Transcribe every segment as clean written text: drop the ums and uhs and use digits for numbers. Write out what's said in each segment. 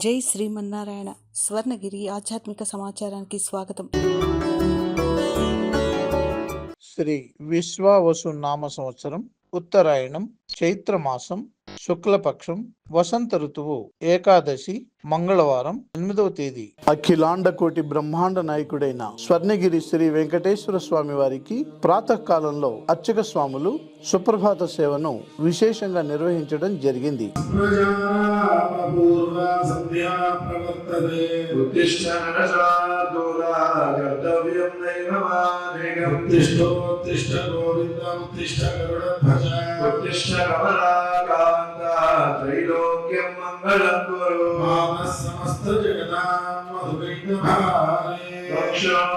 జై శ్రీమన్నారాయణ. స్వర్ణగిరి ఆధ్యాత్మిక సమాచారానికి స్వాగతం. శ్రీ విశ్వావసు నామ సంవత్సరం, ఉత్తరాయణం, చైత్రమాసం, శుక్లపక్షం, వసంత ఋతువు, ఏకాదశి, మంగళవారం, 8వ తేదీ. అఖిలాండ కోటి బ్రహ్మాండ నాయకుడైన స్వర్ణగిరి శ్రీ వెంకటేశ్వర స్వామి వారికి ప్రాతకాలంలో అర్చక స్వాములు సుప్రభాత సేవను విశేషంగా నిర్వహించడం జరిగింది. त्रैलोक्यं मंगलं कुरु समस्त जगन्नाथ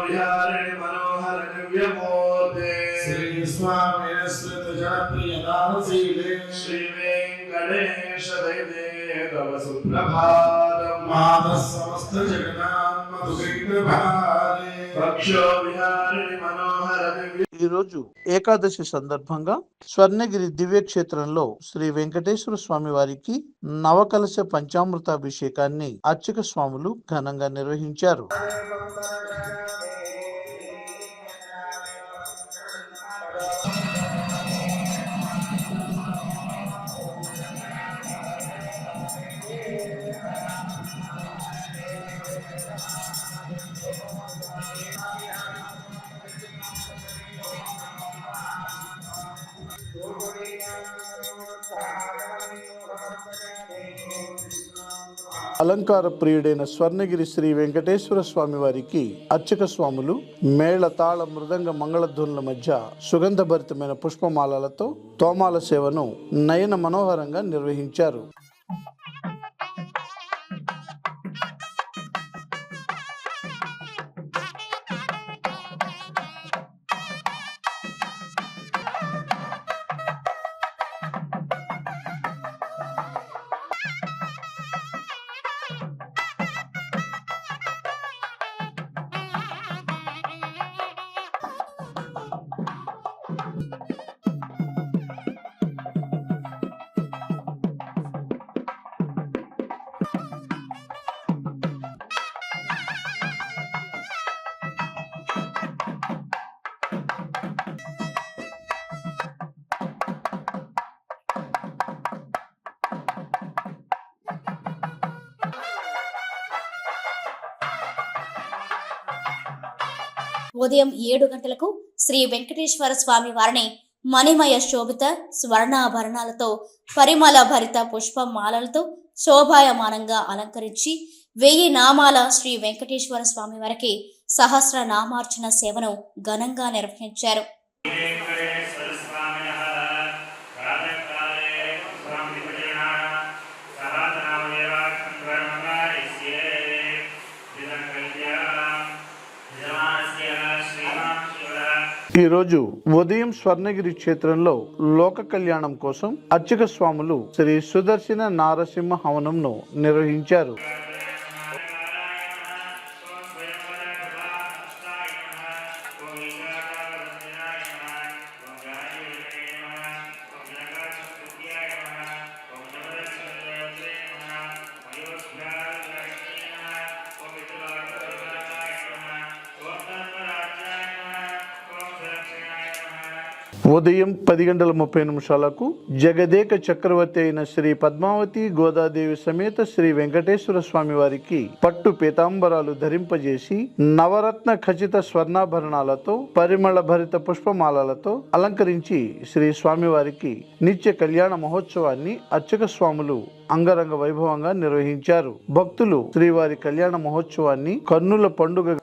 विहारिणि मनोहर दिव्यमूर्ते श्री स्वामी स्मृत जनप्रिय दानशीले श्री वेंकटेश दैवे तव सुप्रभातम् मातः समस्त जगन्नाथ मधुकैटभारे वक्षो विहारिणि मनोहर दिव्य. ఈ రోజు ఏకాదశి సందర్భంగా స్వర్ణగిరి దివ్యక్షేత్రంలో శ్రీ వెంకటేశ్వర స్వామి వారికి నవకలశ పంచామృతాభిషేకాన్ని అర్చక స్వాములు ఘనంగా నిర్వహించారు. అలంకార ప్రియుడైన స్వర్ణగిరి శ్రీ వెంకటేశ్వర స్వామి వారికి అర్చక స్వాములు మేళ తాళ మృదంగ మంగళధ్వనుల మధ్య సుగంధభరితమైన పుష్పమాలలతో తోమాల సేవను నయన మనోహరంగా నిర్వహించారు. ఉదయం 7 గంటలకు శ్రీ వెంకటేశ్వర స్వామి వారిని మణిమయ శోభిత స్వర్ణాభరణాలతో పరిమళ భరిత పుష్పమాలలతో శోభాయమానంగా అలంకరించి 1000 నామాల శ్రీ వెంకటేశ్వర స్వామి వారికి సహస్ర నామార్చన సేవను ఘనంగా నిర్వహించారు. ఈ రోజు ఉదయం స్వర్ణగిరి క్షేత్రంలో లోక కళ్యాణం కోసం అర్చక స్వాములు శ్రీ సుదర్శన నారసింహ హవనంను నిర్వహించారు. ఉదయం 10:30 జగదేక చక్రవర్తి అయిన శ్రీ పద్మావతి గోదాదేవి సమేత శ్రీ వెంకటేశ్వర స్వామి వారికి పట్టు పీతాంబరాలు ధరింపజేసి నవరత్న ఖచ్చిత స్వర్ణాభరణాలతో పరిమళ భరిత పుష్పమాలలతో అలంకరించి శ్రీ స్వామివారికి నిత్య కళ్యాణ మహోత్సవాన్ని అర్చక స్వాములు అంగరంగ వైభవంగా నిర్వహించారు. భక్తులు శ్రీవారి కళ్యాణ మహోత్సవాన్ని కన్నుల పండుగ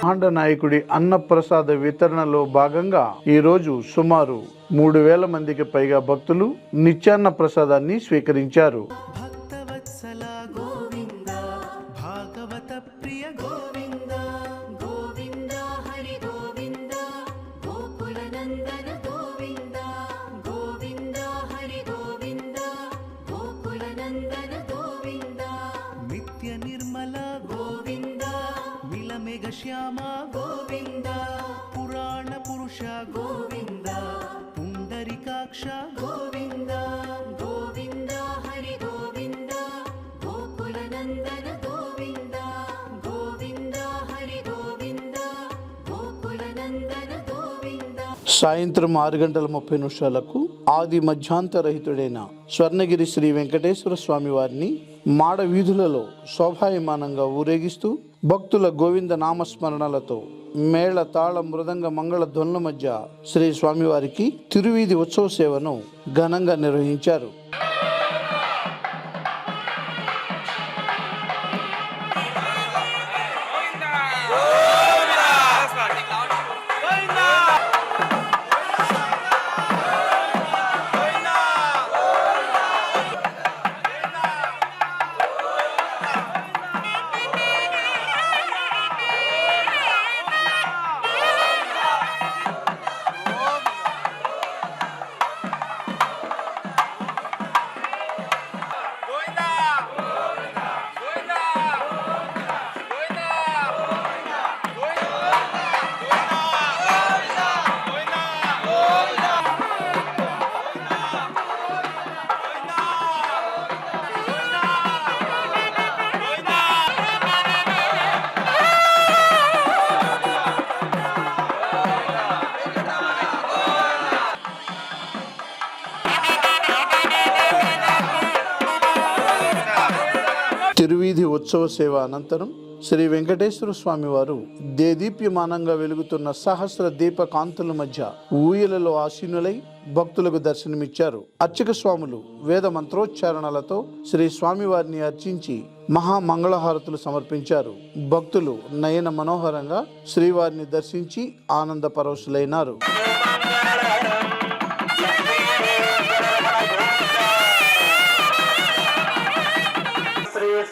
బ్రహ్మాండ నాయకుడి అన్నప్రసాద వితరణలో భాగంగా ఈరోజు సుమారు 3,000 మందికి పైగా భక్తులు నిత్యాన్న ప్రసాదాన్ని స్వీకరించారు. భక్తవత్సల గోవింద భాగవత ప్రియ గోవింద గోవింద హరి గోవింద గోకుల నందన గోవింద గోవింద హరి గోవింద గోకుల నందన గోవింద నిత్య నిర్మల గోవింద మిలమేఘ శ్యామ గోవింద పురాణ పురుష గోవింద పుండరీకాక్ష గోవింద గోవింద హరి గోవింద గోకుల నందన గోవింద గోవింద హరి గోవింద గోకుల నందన గోవింద. సాయంత్రం 6:30 ఆది మధ్యాంతరహితుడైన స్వర్ణగిరి శ్రీ వెంకటేశ్వర స్వామి వారిని మాడ వీధులలో శోభాయమానంగా ఊరేగిస్తూ భక్తుల గోవింద నామస్మరణలతో మేళ తాళ మృదంగ మంగళ ధ్వనుల మధ్య శ్రీ స్వామివారికి తిరువీధి ఉత్సవ సేవను ఘనంగా నిర్వహించారు. తిరువీధి ఉత్సవ సేవ అనంతరం శ్రీ వెంకటేశ్వర స్వామి వారు దేదీప్యమానంగా వెలుగుతున్న సహస్ర దీప కాంతుల మధ్య ఊయలలో ఆసీనులై భక్తులకు దర్శనమిచ్చారు. అర్చక స్వాములు వేద మంత్రోచ్చారణలతో శ్రీ స్వామి వారిని అర్చించి మహామంగళహారతులు సమర్పించారు. భక్తులు నయన మనోహరంగా శ్రీవారిని దర్శించి ఆనంద పరవశులైనారు.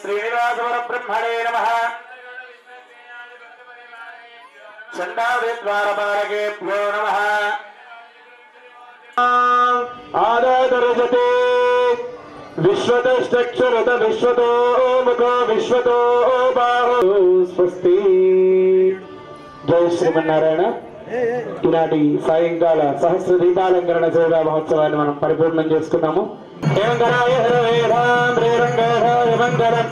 శ్రీనివాసవర బ్రహ్మణే నమః. చండావిద్వారపాలకేభ్యో నమః. ఆదాదరజతే విశ్వతశ్చక్షురత విశ్వతో ముఖో విశ్వతో బాహు. స్వస్తి. జై శ్రీమన్నారాయణ. ఈనాటి సాయంకాల సహస్ర దీపాలంకరణ సేవా మహోత్సవాన్ని మనం పరిపూర్ణం చేసుకున్నాము. మంగళం